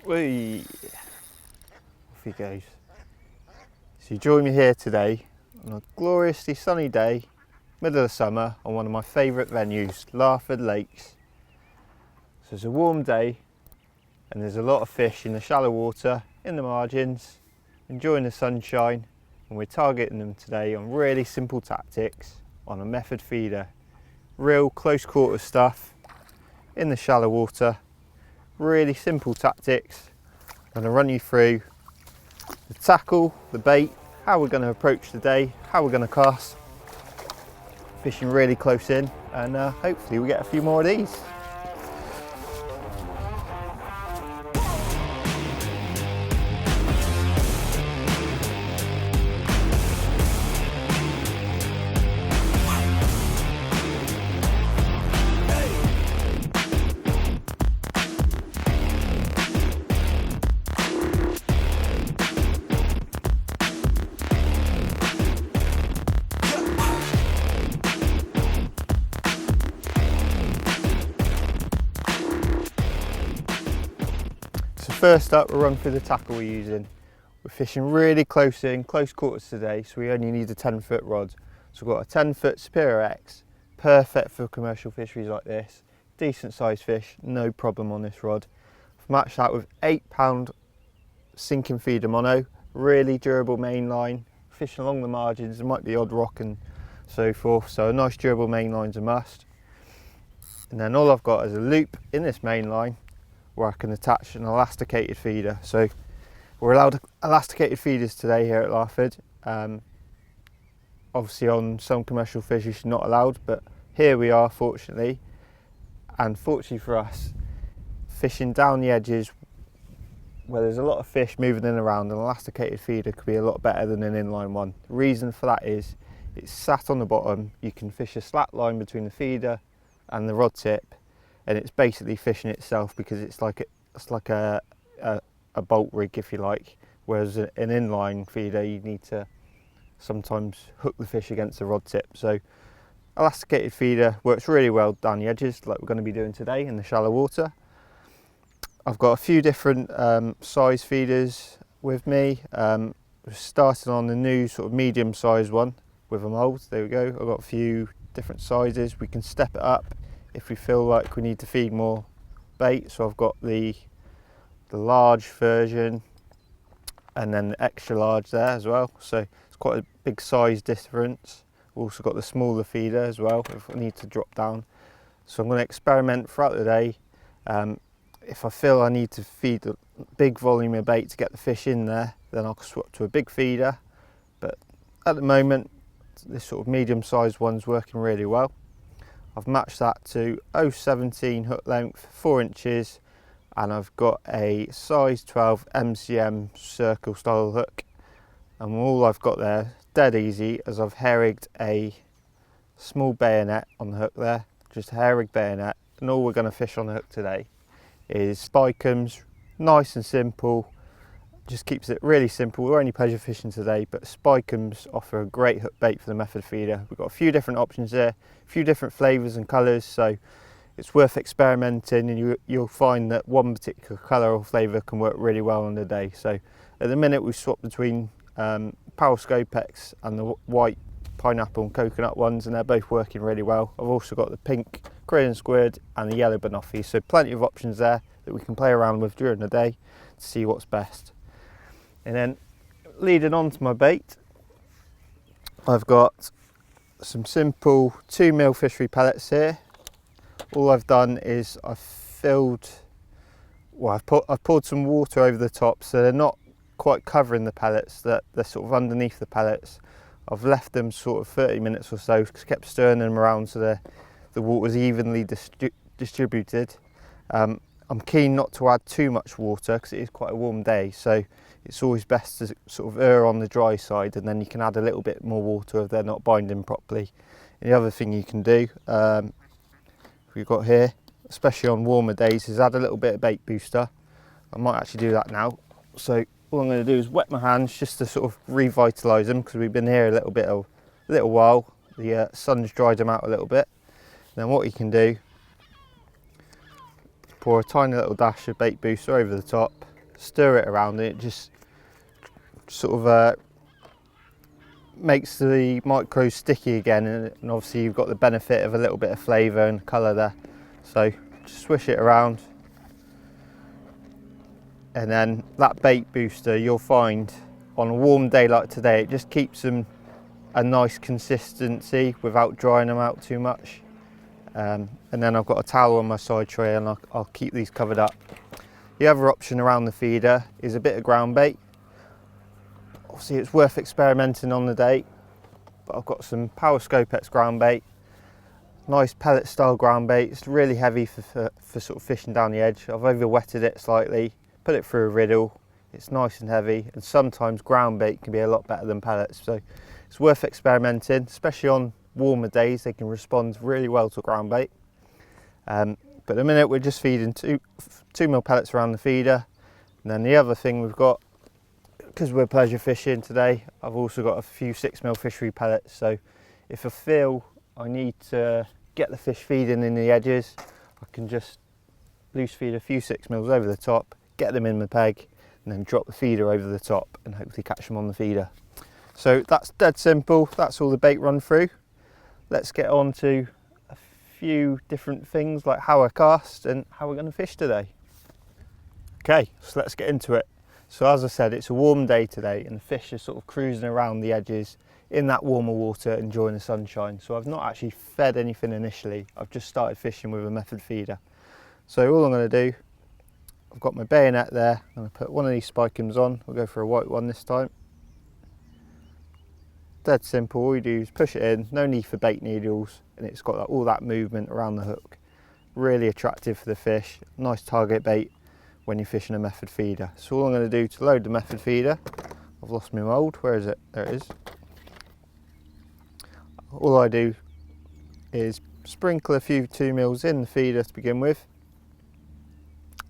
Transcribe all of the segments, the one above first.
Whee! Off he goes. So you join me here today on a gloriously sunny day, middle of summer, on one of my favourite venues, Larford Lakes. So it's a warm day and there's a lot of fish in the shallow water, in the margins, enjoying the sunshine, and we're targeting them today on really simple tactics on a method feeder. Real close quarter stuff in the shallow water, really simple tactics. I'm going to run you through the tackle, the bait, how we're going to approach the day, how we're going to cast, fishing really close in, and hopefully we get a few more of these. First up, we'll run through the tackle we're using. We're fishing really close in, close quarters today, so we only need a 10-foot rod. So we've got a 10-foot Superior X, perfect for commercial fisheries like this. Decent sized fish, no problem on this rod. I've matched that with 8-pound sinking feeder mono, really durable main line, fishing along the margins, there might be odd rock and so forth, so a nice durable main line's a must. And then all I've got is a loop in this main line where I can attach an elasticated feeder. So we're allowed elasticated feeders today here at Larford. Obviously on some commercial fisheries it's not allowed, but here we are fortunately. And fortunately for us, fishing down the edges where there's a lot of fish moving in and around, an elasticated feeder could be a lot better than an inline one. The reason for that is it's sat on the bottom, you can fish a slack line between the feeder and the rod tip, and it's basically fishing itself because it's like a bolt rig, if you like, whereas an inline feeder you need to sometimes hook the fish against the rod tip. So elasticated feeder works really well down the edges like we're going to be doing today in the shallow water. I've got a few different size feeders with me. We're starting on the new sort of medium sized one with a mould. There we go. I've got a few different sizes. We can step it up if we feel like we need to feed more bait. So I've got the large version and then the extra large there as well. So it's quite a big size difference. We've also got the smaller feeder as well if I need to drop down. So I'm going to experiment throughout the day. If I feel I need to feed a big volume of bait to get the fish in there, then I'll swap to a big feeder. But at the moment, this sort of medium sized one's working really well. I've matched that to 0.17 hook length, 4 inches, and I've got a size 12 MCM circle style hook. And all I've got there, dead easy, as I've hair rigged a small bayonet on the hook there, just a hair rigged bayonet. And all we're going to fish on the hook today is spikums, nice and simple. Just keeps it really simple. We're only pleasure fishing today, but spikums offer a great hook bait for the method feeder. We've got a few different options there, a few different flavours and colours, so it's worth experimenting, and you'll find that one particular colour or flavour can work really well on the day. So at the minute we've swapped between Power Scopex and the white pineapple and coconut ones, and they're both working really well. I've also got the pink Korean squid and the yellow banoffee, so plenty of options there that we can play around with during the day to see what's best. And then leading on to my bait, I've got some simple 2mm fishery pellets here. All I've done is I've poured some water over the top so they're not quite covering the pellets, that they're sort of underneath the pellets. I've left them sort of 30 minutes or so, kept stirring them around so the water's evenly distributed. I'm keen not to add too much water because it is quite a warm day, so it's always best to sort of err on the dry side, and then you can add a little bit more water if they're not binding properly. And the other thing you can do, we've got here, especially on warmer days, is add a little bit of bait booster. I might actually do that now. So all I'm going to do is wet my hands just to sort of revitalise them, because we've been here a little while. The sun's dried them out a little bit. And then what you can do, pour a tiny little dash of bait booster over the top, stir it around, and it just sort of makes the micros sticky again, and obviously you've got the benefit of a little bit of flavour and colour there. So just swish it around, and then that bait booster, you'll find on a warm day like today, it just keeps them a nice consistency without drying them out too much. And then I've got a towel on my side tray, and I'll keep these covered up. The other option around the feeder is a bit of ground bait. Obviously it's worth experimenting on the day, but I've got some Power Sonubaits ground bait, nice pellet style ground bait. It's really heavy for sort of fishing down the edge. I've over wetted it slightly, put it through a riddle. It's nice and heavy, and sometimes ground bait can be a lot better than pellets, so it's worth experimenting, especially on warmer days. They can respond really well to ground bait. But at the minute we're just feeding 2mm pellets around the feeder, and then the other thing we've got, because we're pleasure fishing today, I've also got a few 6mm fishery pellets. So if I feel I need to get the fish feeding in the edges, I can just loose feed a few 6mm over the top, get them in the peg, and then drop the feeder over the top and hopefully catch them on the feeder. So that's dead simple. That's all the bait run through. Let's get on to a few different things like how I cast and how we're going to fish today. Okay, so let's get into it. So as I said, it's a warm day today, and the fish are sort of cruising around the edges in that warmer water, enjoying the sunshine. So I've not actually fed anything initially. I've just started fishing with a method feeder. So all I'm going to do, I've got my bayonet there. I'm going to put one of these spikings on. We'll go for a white one this time. Dead simple. All you do is push it in. No need for bait needles, and it's got all that movement around the hook. Really attractive for the fish. Nice target bait when you're fishing a method feeder. So all I'm going to do to load the method feeder, I've lost my mould. Where is it? There it is. All I do is sprinkle a few 2mm in the feeder to begin with,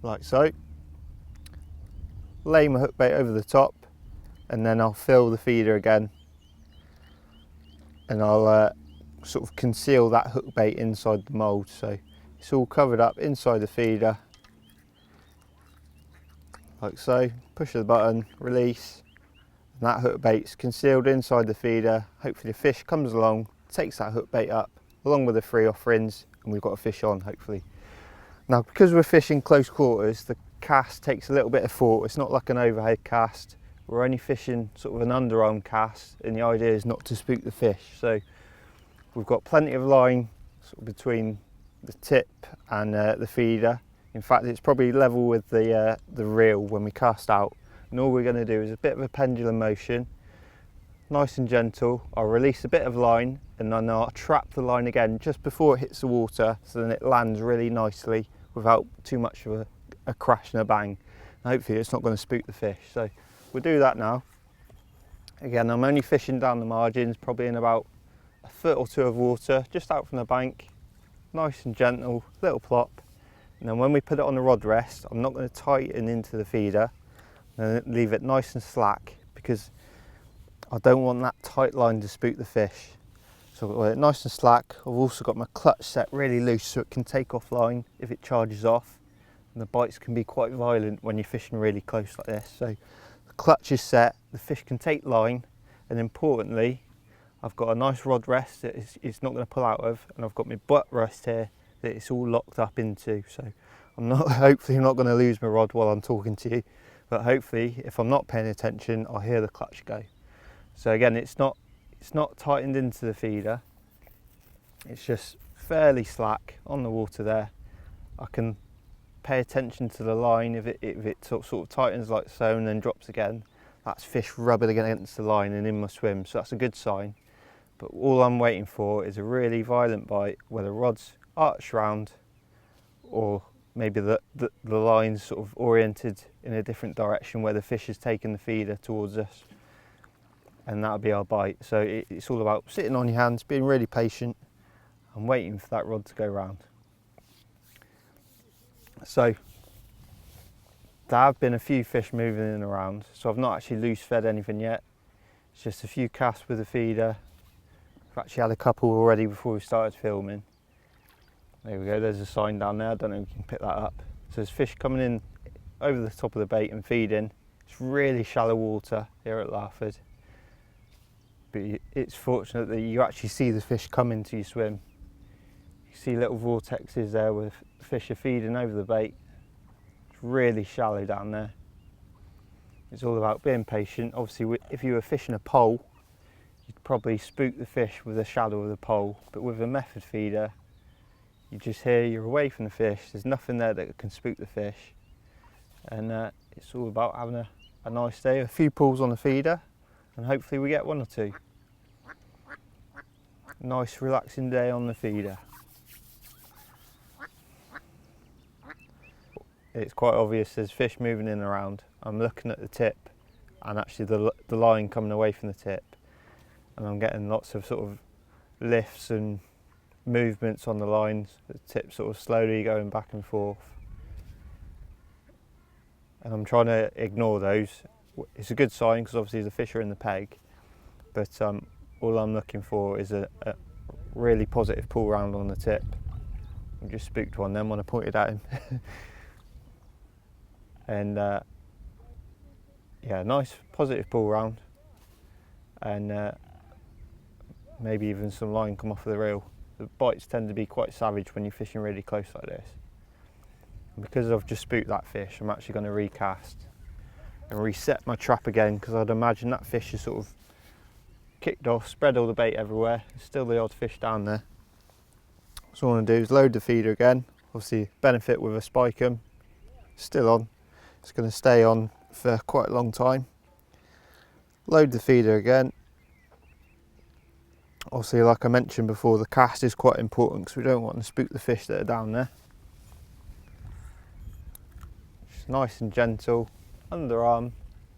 like so. Lay my hook bait over the top, and then I'll fill the feeder again, and I'll sort of conceal that hook bait inside the mould, so it's all covered up inside the feeder, like so. Push the button, release, and that hook bait's concealed inside the feeder. Hopefully the fish comes along, takes that hook bait up along with the 3 offerings, and we've got a fish on, hopefully. Now, because we're fishing close quarters, the cast takes a little bit of thought. It's not like an overhead cast. We're only fishing sort of an underarm cast, and the idea is not to spook the fish. So we've got plenty of line sort of between the tip and the feeder. In fact, it's probably level with the reel when we cast out. And all we're going to do is a bit of a pendulum motion, nice and gentle. I'll release a bit of line, and then I'll trap the line again just before it hits the water, so then it lands really nicely without too much of a crash and a bang. And hopefully it's not going to spook the fish. So we'll do that now. Again, I'm only fishing down the margins, probably in about a foot or two of water, just out from the bank. Nice and gentle, little plop. And then when we put it on the rod rest, I'm not going to tighten into the feeder. I'm going to leave it nice and slack, because I don't want that tight line to spook the fish. So I've got it nice and slack. I've also got my clutch set really loose, so it can take off line if it charges off. And the bites can be quite violent when you're fishing really close like this. So the clutch is set, the fish can take line, and importantly, I've got a nice rod rest that it's not going to pull out of, and I've got my butt rest here that it's all locked up into. So hopefully I'm not going to lose my rod while I'm talking to you, but hopefully if I'm not paying attention, I'll hear the clutch go. So again, it's not tightened into the feeder. It's just fairly slack on the water there. I can pay attention to the line. If it sort of tightens like so and then drops again, that's fish rubbing against the line and in my swim, so that's a good sign. But all I'm waiting for is a really violent bite where the rod's arched round, or maybe the line's sort of oriented in a different direction where the fish is taking the feeder towards us, and that'll be our bite. So it's all about sitting on your hands, being really patient and waiting for that rod to go round. So there have been a few fish moving in and around, so I've not actually loose fed anything yet. It's just a few casts with the feeder. I've actually had a couple already before we started filming. There we go, there's a sign down there, I don't know if you can pick that up. So there's fish coming in over the top of the bait and feeding. It's really shallow water here at Larford, but it's fortunate that you actually see the fish come into your swim. You see little vortexes there where fish are feeding over the bait. It's really shallow down there. It's all about being patient. Obviously, if you were fishing a pole, you'd probably spook the fish with the shadow of the pole, but with a method feeder, you just hear you're away from the fish, there's nothing there that can spook the fish, and it's all about having a nice day, a few pulls on the feeder, and hopefully we get one or two. Nice relaxing day on the feeder. It's quite obvious there's fish moving in and around. I'm looking at the tip and actually the line coming away from the tip, and I'm getting lots of sort of lifts and movements on the lines, the tip sort of slowly going back and forth, and I'm trying to ignore those. It's a good sign because obviously the fish are in the peg, but all I'm looking for is a really positive pull round on the tip. I just spooked one then when I pointed at him. And yeah, nice positive pull round, and maybe even some line come off of the reel. The bites tend to be quite savage when you're fishing really close like this. And because I've just spooked that fish, I'm actually going to recast and reset my trap again, because I'd imagine that fish is sort of kicked off, spread all the bait everywhere. There's still the odd fish down there. So what I want to do is load the feeder again. Obviously benefit with a spooking, still on. It's going to stay on for quite a long time. Load the feeder again. Obviously, like I mentioned before, the cast is quite important because we don't want to spook the fish that are down there. Just nice and gentle, underarm,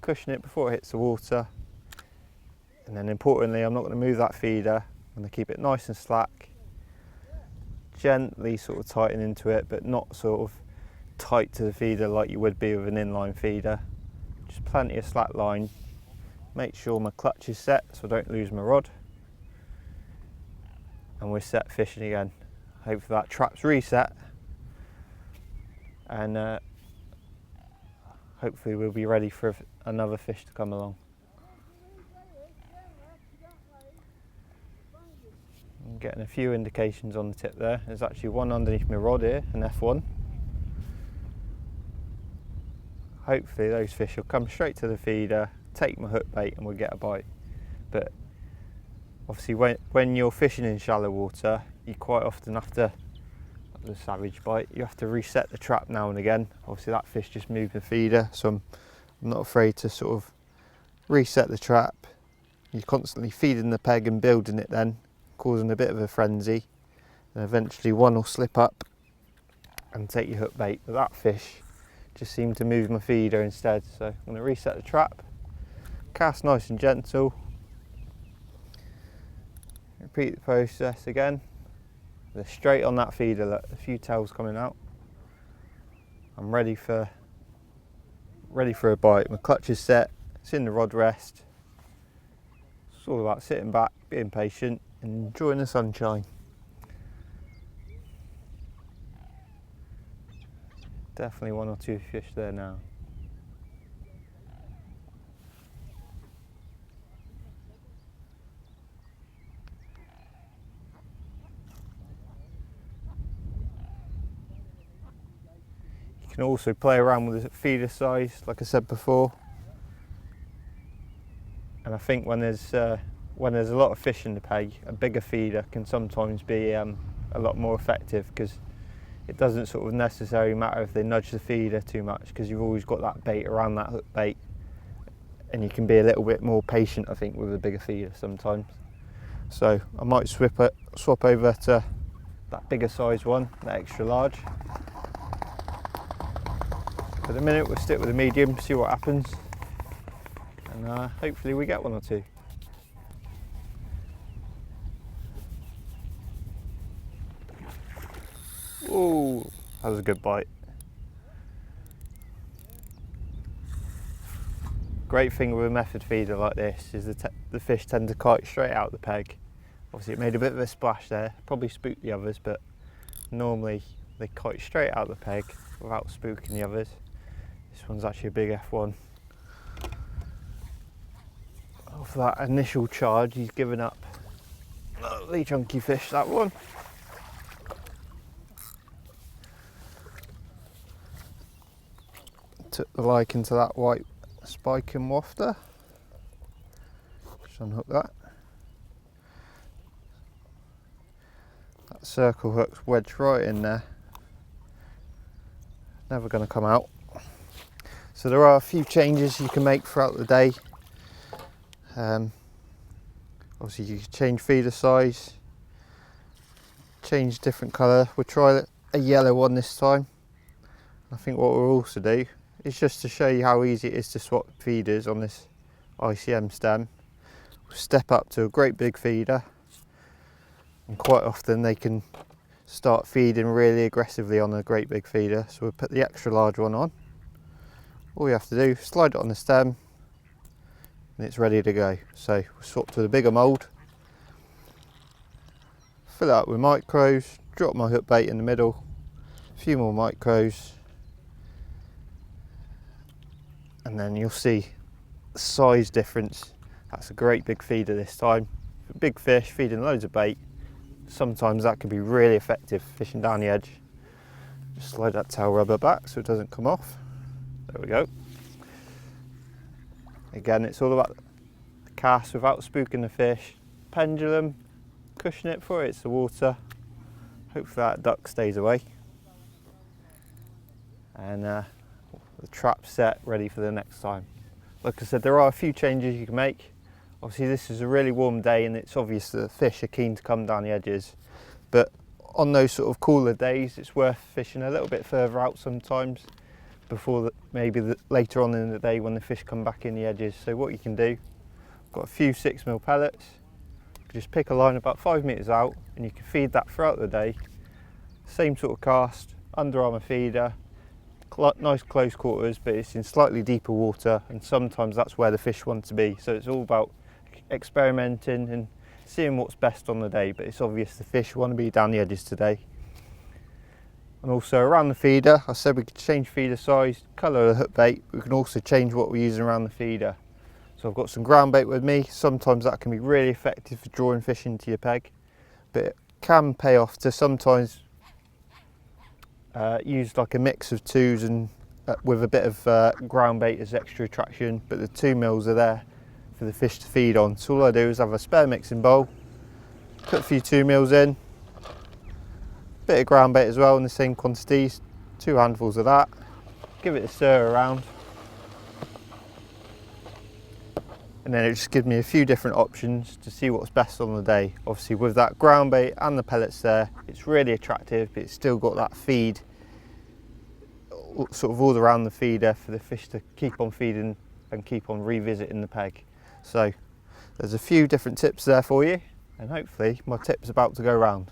cushion it before it hits the water. And then importantly, I'm not going to move that feeder. I'm going to keep it nice and slack. Gently sort of tighten into it, but not sort of tight to the feeder like you would be with an inline feeder. Just plenty of slack line. Make sure my clutch is set so I don't lose my rod. And we're set fishing again. Hopefully that trap's reset, and hopefully we'll be ready for another fish to come along. I'm getting a few indications on the tip there. There's actually one underneath my rod here, an F1. Hopefully those fish will come straight to the feeder, take my hook bait, and we'll get a bite. But obviously when you're fishing in shallow water, you quite often have to, the savage bite, you have to reset the trap now and again. Obviously that fish just moved the feeder, so I'm not afraid to sort of reset the trap. You're constantly feeding the peg and building it then, causing a bit of a frenzy, and eventually one will slip up and take your hook bait. But that fish just seemed to move my feeder instead, so I'm going to reset the trap, cast nice and gentle, repeat the process again. They're straight on that feeder, look, a few tails coming out. I'm ready for a bite. My clutch is set, it's in the rod rest. It's all about sitting back, being patient and enjoying the sunshine. Definitely one or two fish there now. You can also play around with the feeder size, like I said before. And I think when there's a lot of fish in the peg, a bigger feeder can sometimes be a lot more effective, because it doesn't sort of necessarily matter if they nudge the feeder too much, because you've always got that bait around that hook bait, and you can be a little bit more patient, I think, with a bigger feeder sometimes. So I might swap over to that bigger size one, that extra large. For the minute we'll stick with the medium, see what happens, and hopefully we get one or two. Ooh, that was a good bite. Great thing with a method feeder like this is the fish tend to kite straight out the peg. Obviously it made a bit of a splash there, probably spooked the others, but normally they kite straight out the peg without spooking the others. This one's actually a big F1. Off that initial charge, he's given up. Lovely chunky fish, that one. Took the liking to that white spiking wafter. Just unhook that. That circle hook's wedged right in there. Never going to come out. So there are a few changes you can make throughout the day. Obviously you can change feeder size, change different colour. We'll try a yellow one this time. I think what we'll also do is just to show you how easy it is to swap feeders on this ICM stem. We'll step up to a great big feeder, and quite often they can start feeding really aggressively on a great big feeder, so we'll put the extra large one on. All you have to do is slide it on the stem and it's ready to go. So we'll swap to the bigger mould, fill it up with micros, drop my hook bait in the middle, a few more micros, and then you'll see the size difference. That's a great big feeder this time. Big fish feeding loads of bait, sometimes that can be really effective fishing down the edge. Just slide that tail rubber back so it doesn't come off. There we go. Again, it's all about the cast without spooking the fish. Pendulum, cushion it before it hits the water. Hopefully that duck stays away. And the trap's set, ready for the next time. Like I said, there are a few changes you can make. Obviously this is a really warm day and it's obvious that the fish are keen to come down the edges. But on those sort of cooler days, it's worth fishing a little bit further out sometimes, before later on in the day when the fish come back in the edges. So what you can do, I've got a few 6mm pellets, you can just pick a line about 5 metres out and you can feed that throughout the day. Same sort of cast, Under Armour feeder, nice close quarters, but it's in slightly deeper water and sometimes that's where the fish want to be. So it's all about experimenting and seeing what's best on the day, but it's obvious the fish want to be down the edges today. And also around the feeder, I said we could change feeder size, colour of the hook bait. We can also change what we're using around the feeder. So I've got some ground bait with me. Sometimes that can be really effective for drawing fish into your peg, but it can pay off to sometimes use like a mix of twos and with a bit of ground bait as extra attraction, but the 2mm are there for the fish to feed on. So all I do is have a spare mixing bowl, put a few 2mm in, bit of ground bait as well in the same quantities, 2 handfuls of that, give it a stir around, and then it just gives me a few different options to see what's best on the day. Obviously with that ground bait and the pellets there, it's really attractive, but it's still got that feed sort of all around the feeder for the fish to keep on feeding and keep on revisiting the peg. So there's a few different tips there for you, and hopefully my tip's about to go round.